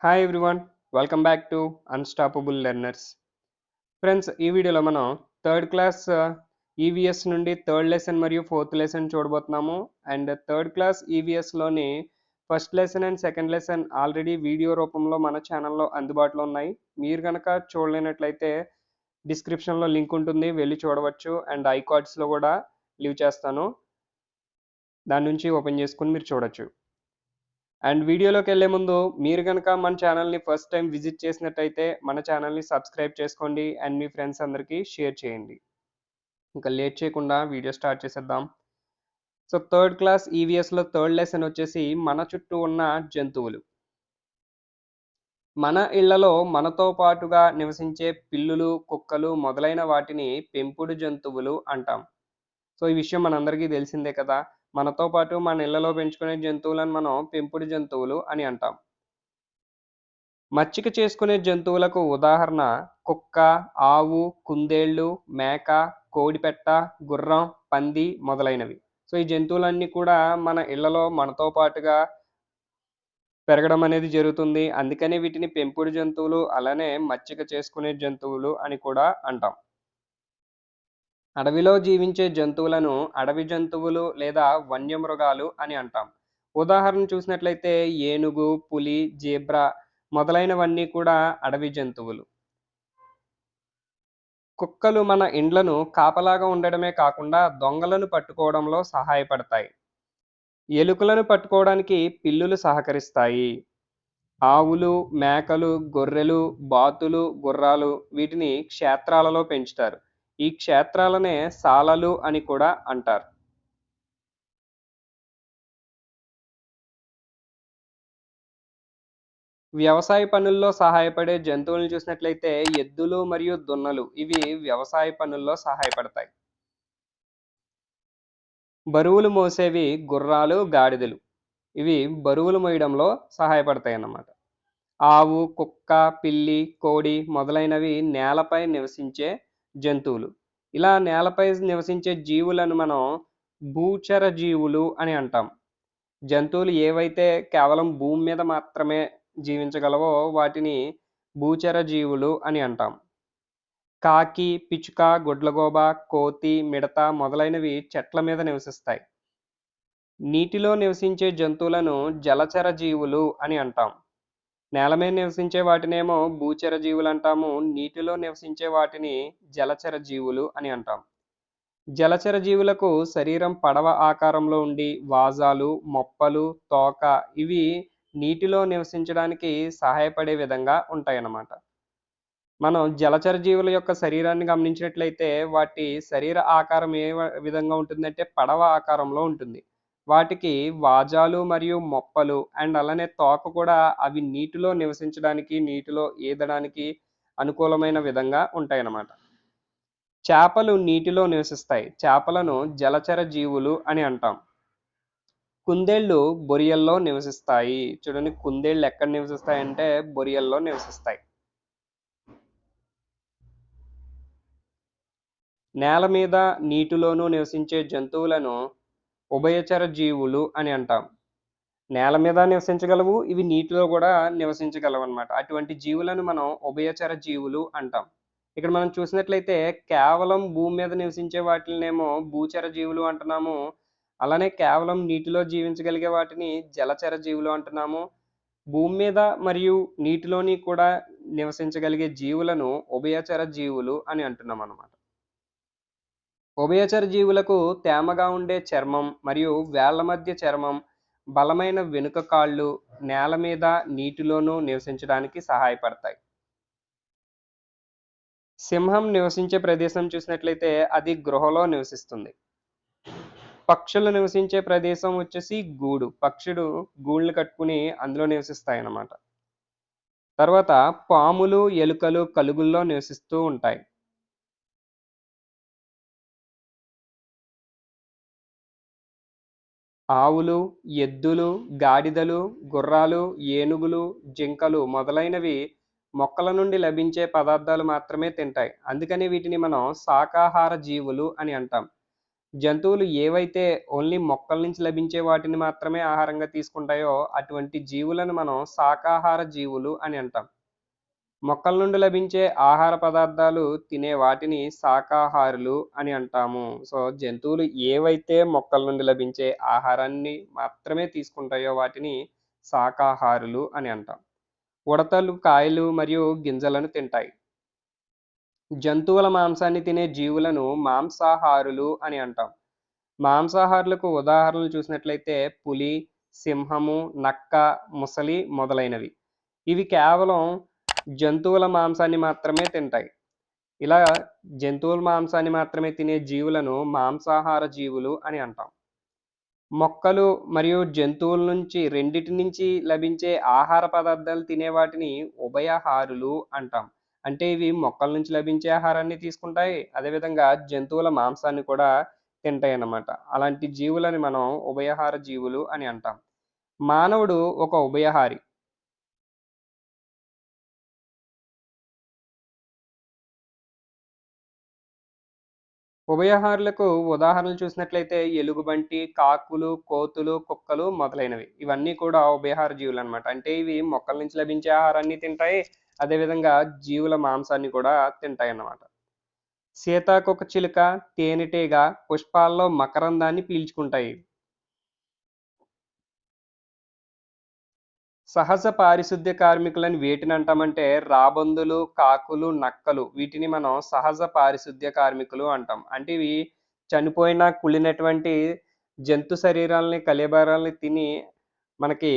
Hi everyone, welcome back to unstoppable learners. Friends, ఈ వీడియోలో మనం థర్డ్ క్లాస్ ఈవీఎస్ నుండి థర్డ్ లెసన్ మరియు ఫోర్త్ లెసన్ చూడబోతున్నాము. అండ్ థర్డ్ క్లాస్ ఈవీఎస్‌లోని first lesson and second lesson already video రూపంలో మన ఛానల్‌లో అందుబాటులో ఉన్నాయి. మీరు గనక చూడలేనట్లయితే డిస్క్రిప్షన్‌లో లింక్ ఉంటుంది, వెళ్ళి చూడవచ్చు. అండ్ ఐ కార్డ్స్‌లో కూడా లీవ్ చేస్తాను. దాని నుంచి ఓపెన్ చేసుకొని మీరు చూడొచ్చు. అండ్ వీడియోలోకెళ్ళే ముందు మీరు గనక మన ఛానల్‌ని ఫస్ట్ టైమ్ విజిట్ చేసినట్టయితే మన ఛానల్‌ని సబ్స్క్రైబ్ చేసుకోండి అండ్ మీ ఫ్రెండ్స్ అందరికీ షేర్ చేయండి. ఇంకా లేట్ చేయకుండా వీడియో స్టార్ట్ చేసేద్దాం. సో థర్డ్ క్లాస్ ఈవీఎస్‌లో థర్డ్ లెసన్ వచ్చేసి మన చుట్టూ ఉన్న జంతువులు. మన ఇళ్లలో మనతో పాటుగా నివసించే పిల్లులు, కుక్కలు మొదలైన వాటిని పెంపుడు జంతువులు అంటాం. సో ఈ విషయం మనందరికీ తెలిసిందే కదా! మనతో పాటు మన ఇళ్లలో పెంచుకునే జంతువులను మనం పెంపుడు జంతువులు అని అంటాం. మచ్చిక చేసుకునే జంతువులకు ఉదాహరణ కుక్క, ఆవు, కుందేళ్ళు, మేక, కోడిపెట్ట, గుర్రం, పంది మొదలైనవి. సో ఈ జంతువులన్నీ కూడా మన ఇళ్లలో మనతో పాటుగా పెరగడం అనేది జరుగుతుంది. అందుకనే వీటిని పెంపుడు జంతువులు, అలానే మచ్చిక చేసుకునే జంతువులు అని కూడా అంటాం. అడవిలో జీవించే జంతువులను అడవి జంతువులు లేదా వన్యమృగాలు అని అంటాం. ఉదాహరణ చూసినట్లయితే ఏనుగు, పులి, జీబ్రా మొదలైనవన్నీ కూడా అడవి జంతువులు. కుక్కలు మన ఇండ్లను కాపలాగా ఉండడమే కాకుండా దొంగలను పట్టుకోవడంలో సహాయపడతాయి. ఎలుకలను పట్టుకోవడానికి పిల్లులు సహకరిస్తాయి. ఆవులు, మేకలు, గొర్రెలు, బాతులు, గుర్రాలు వీటిని క్షేత్రాలలో పెంచుతారు. ఈ క్షేత్రాలనే సాలలు అని కూడా అంటారు. వ్యవసాయ పనుల్లో సహాయపడే జంతువులను చూసినట్లయితే ఎద్దులు మరియు దున్నలు ఇవి వ్యవసాయ పనుల్లో సహాయపడతాయి. బరువులు మోసేవి గుర్రాలు, గాడిదలు. ఇవి బరువులు మోయడంలో సహాయపడతాయన్నమాట. ఆవు, కుక్క, పిల్లి, కోడి మొదలైనవి నేలపై నివసించే జంతువులు. ఇలా నేలపై నివసించే జీవులను మనం భూచర జీవులు అని అంటాం. జంతువులు ఏవైతే కేవలం భూమి మీద మాత్రమే జీవించగలవో వాటిని భూచర జీవులు అని అంటాం. కాకి, పిచుక, గుడ్లగూబ, కోతి, మిడత మొదలైనవి చెట్ల మీద నివసిస్తాయి. నీటిలో నివసించే జంతువులను జలచర జీవులు అని అంటాం. నేల మీద నివసించే వాటినేమో భూచర జీవులు అంటాము. నీటిలో నివసించే వాటిని జలచర జీవులు అని అంటాం. జలచర జీవులకు శరీరం పడవ ఆకారంలో ఉండి వాజాలు, మొప్పలు, తోక ఇవి నీటిలో నివసించడానికి సహాయపడే విధంగా ఉంటాయన్నమాట. మనం జలచర జీవుల యొక్క శరీరాన్ని గమనించినట్లయితే వాటి శరీర ఆకారం విధంగా ఉంటుందంటే పడవ ఆకారంలో ఉంటుంది. వాటికి వాజాలు మరియు మొప్పలు అండ్ అలానే తోక కూడా అవి నీటిలో నివసించడానికి, నీటిలో ఈదడానికి అనుకూలమైన విధంగా ఉంటాయన్నమాట. చేపలు నీటిలో నివసిస్తాయి. చేపలను జలచర జీవులు అని అంటాం. కుందేళ్ళు బొరియల్లో నివసిస్తాయి. చూడండి, కుందేళ్ళు ఎక్కడ నివసిస్తాయంటే బొరియల్లో నివసిస్తాయి. నేల మీద, నీటిలోనూ నివసించే జంతువులను ఉభయచర జీవులు అని అంటాం. నేల మీద నివసించగలవు, ఇవి నీటిలో కూడా నివసించగలవన్నమాట. అటువంటి జీవులను మనం ఉభయచర జీవులు అంటాం. ఇక్కడ మనం చూసినట్లయితే కేవలం భూమి మీద నివసించే వాటిలనేమో భూచర జీవులు అంటున్నాము. అలానే కేవలం నీటిలో జీవించగలిగే వాటిని జలచర జీవులు అంటున్నాము. భూమి మీద మరియు నీటిలోని కూడా నివసించగలిగే జీవులను ఉభయచర జీవులు అని అంటున్నామన్నమాట. ఉభయచర జీవులకు తేమగా ఉండే చర్మం మరియు వేళ్ల మధ్య చర్మం, బలమైన వెనుక కాళ్ళు నేల మీద, నీటిలోనూ నివసించడానికి సహాయపడతాయి. సింహం నివసించే ప్రదేశం చూసినట్లయితే అది గృహలో నివసిస్తుంది. పక్షులు నివసించే ప్రదేశం వచ్చేసి గూడు. పక్షులు గూళ్ళు కట్టుకుని అందులో నివసిస్తాయన్నమాట. తర్వాత పాములు, ఎలుకలు కలుగుల్లో నివసిస్తూ ఉంటాయి. ఆవులు, ఎద్దులు, గాడిదలు, గుర్రాలు, ఏనుగులు, జింకలు మొదలైనవి మొక్కల నుండి లభించే పదార్థాలు మాత్రమే తింటాయి. అందుకని వీటిని మనం శాకాహార జీవులు అని అంటాం. జంతువులు ఏవైతే ఓన్లీ మొక్కల నుంచి లభించే వాటిని మాత్రమే ఆహారంగా తీసుకుంటాయో అటువంటి జీవులను మనం శాకాహార జీవులు అని అంటాం. మొక్కల నుండి లభించే ఆహార పదార్థాలు తినే వాటిని శాకాహారులు అని అంటాము. సో, జంతువులు ఏవైతే మొక్కల నుండి లభించే ఆహారాన్ని మాత్రమే తీసుకుంటాయో వాటిని శాకాహారులు అని అంటాం. ఉడతలు కాయలు మరియు గింజలను తింటాయి. జంతువుల మాంసాన్ని తినే జీవులను మాంసాహారులు అని అంటాం. మాంసాహారులకు ఉదాహరణలు చూసినట్లయితే పులి, సింహము, నక్క, ముసలి మొదలైనవి. ఇవి కేవలం జంతువుల మాంసాన్ని మాత్రమే తింటాయి. ఇలా జంతువుల మాంసాన్ని మాత్రమే తినే జీవులను మాంసాహార జీవులు అని అంటాం. మొక్కలు మరియు జంతువుల నుంచి రెండిటి నుంచి లభించే ఆహార పదార్థాలు తినే వాటిని ఉభయహారులు అంటాం. అంటే ఇవి మొక్కల నుంచి లభించే ఆహారాన్ని తీసుకుంటాయి. అదేవిధంగా జంతువుల మాంసాన్ని కూడా తింటాయన్నమాట. అలాంటి జీవులని మనం ఉభయహార జీవులు అని అంటాం. మానవుడు ఒక ఉభయహారి. ఉభయహారులకు ఉదాహరణలు చూసినట్లయితే ఎలుగుబంటి, కాకులు, కోతులు, కుక్కలు మొదలైనవి. ఇవన్నీ కూడా ఉభయహార జీవులనమాట. అంటే ఇవి మొక్కల నుంచి లభించే ఆహారాన్ని తింటాయి. అదేవిధంగా జీవుల మాంసాన్ని కూడా తింటాయన్నమాట. సీతాకోకచిలుక, తేనెటీగ పుష్పాల్లో మకరందాన్ని పీల్చుకుంటాయి. సహజ పారిశుద్ధ్య కార్మికులని వేటిని అంటామంటే రాబందులు, కాకులు, నక్కలు వీటిని మనం సహజ పారిశుద్ధ్య కార్మికులు అంటాం. అంటే ఇవి చనిపోయిన, కుళ్ళినటువంటి జంతు శరీరాల్ని, కళేబరాల్ని తిని మనకి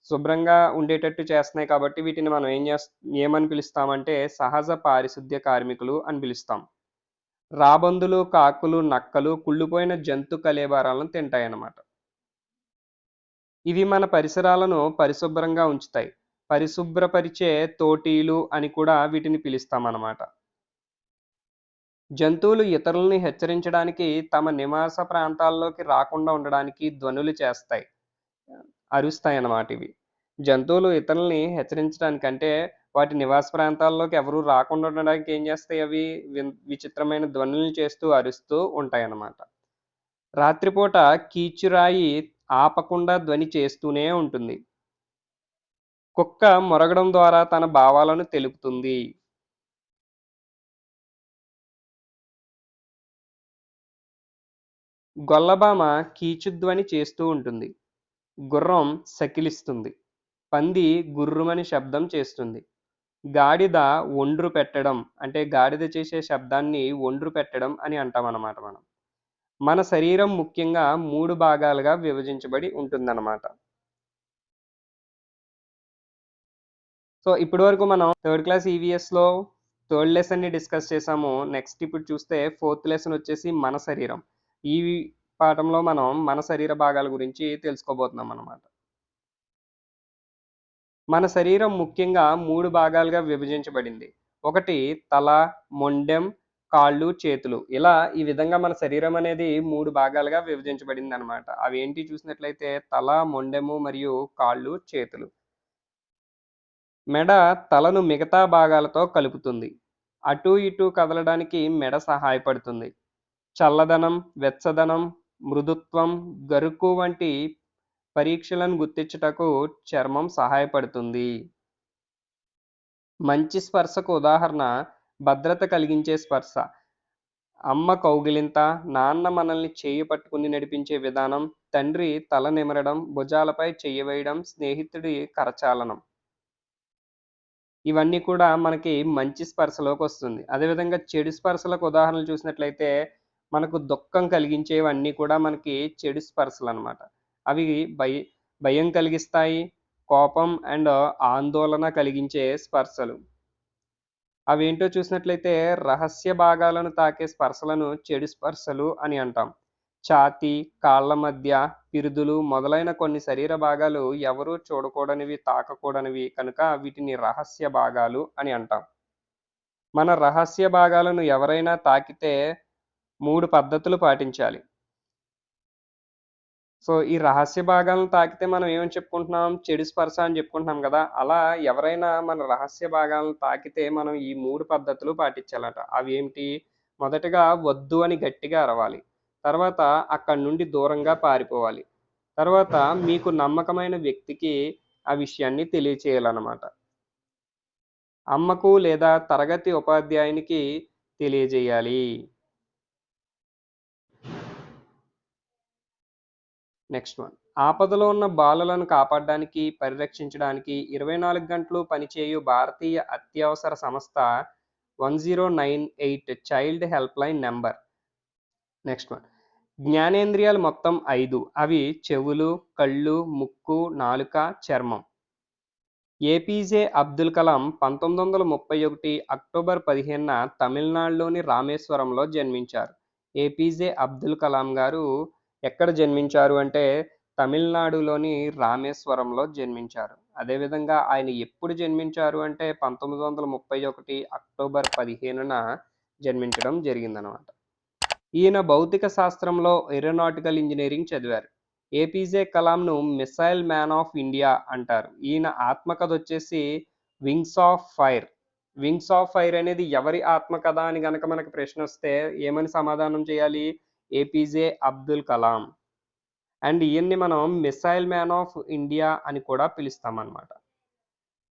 శుభ్రంగా ఉండేటట్టు చేస్తున్నాయి కాబట్టి వీటిని మనం ఏమని పిలుస్తామంటే సహజ పారిశుద్ధ్య కార్మికులు అని పిలుస్తాం. రాబందులు, కాకులు, నక్కలు కుళ్ళిపోయిన జంతు కళేబరాలను తింటాయన్నమాట. ఇవి మన పరిసరాలను పరిశుభ్రంగా ఉంచుతాయి. పరిశుభ్రపరిచే తోటీలు అని కూడా వీటిని పిలుస్తామన్నమాట. జంతువులు ఇతరులని హెచ్చరించడానికి తమ నివాస ప్రాంతాల్లోకి రాకుండా ఉండడానికి ధ్వనులు చేస్తాయి. అరుస్తాయన్నమాట ఇవి. జంతువులు ఇతరులని హెచ్చరించడానికంటే వాటి నివాస ప్రాంతాల్లోకి ఎవరు రాకుండా ఉండడానికి ఏం చేస్తాయి అవి విచిత్రమైన ధ్వనులను చేస్తూ అరుస్తూ ఉంటాయన్నమాట. రాత్రిపూట కీచురాయి ఆపకుండా ధ్వని చేస్తూనే ఉంటుంది. కుక్క మొరగడం ద్వారా తన భావాలను తెలుపుతుంది. గొల్లభామ కీచుధ్వని చేస్తూ ఉంటుంది. గుర్రం సకిలిస్తుంది. పంది గుర్రుమని శబ్దం చేస్తుంది. గాడిద ఒండ్రు పెట్టడం అంటే గాడిద చేసే శబ్దాన్ని ఒండ్రు పెట్టడం అని అంటామన్నమాట మనం. మన శరీరం ముఖ్యంగా 3 భాగాలుగా విభజించబడి ఉంటుందన్నమాట. సో, ఇప్పటి వరకు మనం థర్డ్ క్లాస్ ఈవీఎస్‌లో థర్డ్ లెసన్‌ని డిస్కస్ చేసాము. నెక్స్ట్ ఇప్పుడు చూస్తే ఫోర్త్ లెసన్ వచ్చేసి మన శరీరం. ఈ పాఠంలో మనం మన శరీర భాగాల గురించి తెలుసుకోబోతున్నాం అన్నమాట. మన శరీరం ముఖ్యంగా 3 భాగాలుగా విభజించబడింది. ఒకటి తల, మొండెం, కాళ్ళు, చేతులు. ఇలా ఈ విధంగా మన శరీరం అనేది 3 భాగాలుగా విభజించబడిందనమాట. అవేంటి చూసినట్లయితే తల, మొండెము మరియు కాళ్ళు, చేతులు. మెడ తలను మిగతా భాగాలతో కలుపుతుంది. అటూ ఇటూ కదలడానికి మెడ సహాయపడుతుంది. చల్లదనం, వెచ్చదనం, మృదుత్వం, గరుకు వంటి పరీక్షలను గుర్తించుటకు చర్మం సహాయపడుతుంది. మంచి స్పర్శకు ఉదాహరణ భద్రత కలిగించే స్పర్శ. అమ్మ కౌగిలింత, నాన్న మనల్ని చెయ్యి పట్టుకుని నడిపించే విధానం, తండ్రి తల నిమరడం, భుజాలపై చెయ్యి వేయడం, స్నేహితుడి కరచాలనం. ఇవన్నీ కూడా మనకి మంచి స్పర్శలోకొస్తుంది. అదేవిధంగా చెడు స్పర్శలకు ఉదాహరణలు చూసినట్లయితే, మనకు దుఃఖం కలిగించేవన్నీ కూడా మనకి చెడు స్పర్శలనమాట. అవి భయం కలిగిస్తాయి. కోపం అండ్ ఆందోళన కలిగించే స్పర్శలు. అవేంటో చూసినట్లయితే రహస్య భాగాలను తాకే స్పర్శలను చెడు స్పర్శలు అని అంటాం. ఛాతీ, కాళ్ళ మధ్య, పిరుదులు మొదలైన కొన్ని శరీర భాగాలు ఎవరూ చూడకూడనివి, తాకకూడనివి కనుక వీటిని రహస్య భాగాలు అని అంటాం. మన రహస్య భాగాలను ఎవరైనా తాకితే 3 పద్ధతులు పాటించాలి. సో, ఈ రహస్య భాగాలను తాకితే మనం ఏమని చెప్పుకుంటున్నాం? చెడు స్పర్శ అని చెప్పుకుంటున్నాం గదా! అలా ఎవరైనా మన రహస్య భాగాలను తాకితే మనం ఈ 3 పద్ధతులు పాటించాలట. అవేమిటి? మొదటగా వద్దు అని గట్టిగా అరవాలి. తర్వాత అక్కడి నుండి దూరంగా పారిపోవాలి. తర్వాత మీకు నమ్మకమైన వ్యక్తికి ఆ విషయాన్ని తెలియచేయాలన్నమాట. అమ్మకు లేదా తరగతి ఉపాధ్యాయునికి తెలియజేయాలి. Next one. ఆపదలో ఉన్న బాలలను కాపాడడానికి, పరిరక్షించడానికి 24 గంటలు పనిచేయు భారతీయ అత్యవసర సంస్థ 1098 child helpline number. Next one. జ్ఞానేంద్రియాలు మొత్తం 5. అవి చెవులు, కళ్ళు, ముక్కు, నాలుక, చర్మం. ఏపీజే అబ్దుల్ కలాం 1931 అక్టోబర్ 15న తమిళనాడులోని రామేశ్వరంలో జన్మించారు. ఏపీజే అబ్దుల్ కలాం గారు ఎక్కడ జన్మించారు అంటే తమిళనాడులోని రామేశ్వరంలో జన్మించారు. అదేవిధంగా ఆయన ఎప్పుడు జన్మించారు అంటే 1931 అక్టోబర్ 15న జన్మించడం జరిగిందనమాట. ఈయన భౌతిక శాస్త్రంలో ఏరోనాటికల్ ఇంజినీరింగ్ చదివారు. ఏపీజే కలాంను మిసైల్ మ్యాన్ ఆఫ్ ఇండియా అంటారు. ఈయన ఆత్మకథ వచ్చేసి wings of fire. Wings of fire అనేది ఎవరి ఆత్మకథ అని గనక మనకు ప్రశ్న వస్తే ఏమని సమాధానం చేయాలి? ఏపీజే అబ్దుల్ కలాం. అండ్ ఈయన్ని మనం మిసైల్ మ్యాన్ ఆఫ్ ఇండియా అని కూడా పిలుస్తామన్నమాట.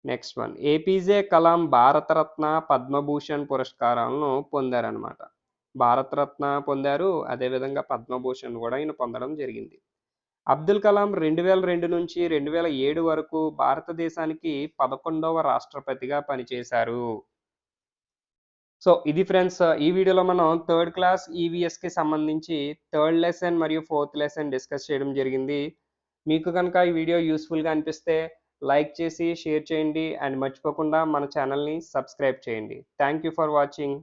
Next one. APJ Kalam Bharat Ratna, Padma Bhushan పురస్కారాలను పొందారనమాట. భారతరత్న పొందారు. అదేవిధంగా పద్మభూషణ్ కూడా ఈయన పొందడం జరిగింది. అబ్దుల్ కలాం 2002 నుంచి 2007 వరకు భారతదేశానికి 11వ రాష్ట్రపతిగా పనిచేశారు. సో ఇది ఫ్రెండ్స్, ఈ వీడియోలో మనం థర్డ్ క్లాస్ ఈవీఎస్‌కి సంబంధించి థర్డ్ లెసన్ మరియు ఫోర్త్ లెసన్ డిస్కస్ చేయడం జరిగింది. మీకు కనుక ఈ వీడియో యూస్‌ఫుల్‌గా అనిపిస్తే లైక్ చేసి, షేర్ చేయండి అండ్ మర్చిపోకుండా మన ఛానల్‌ని సబ్స్క్రైబ్ చేయండి. Thank you for watching.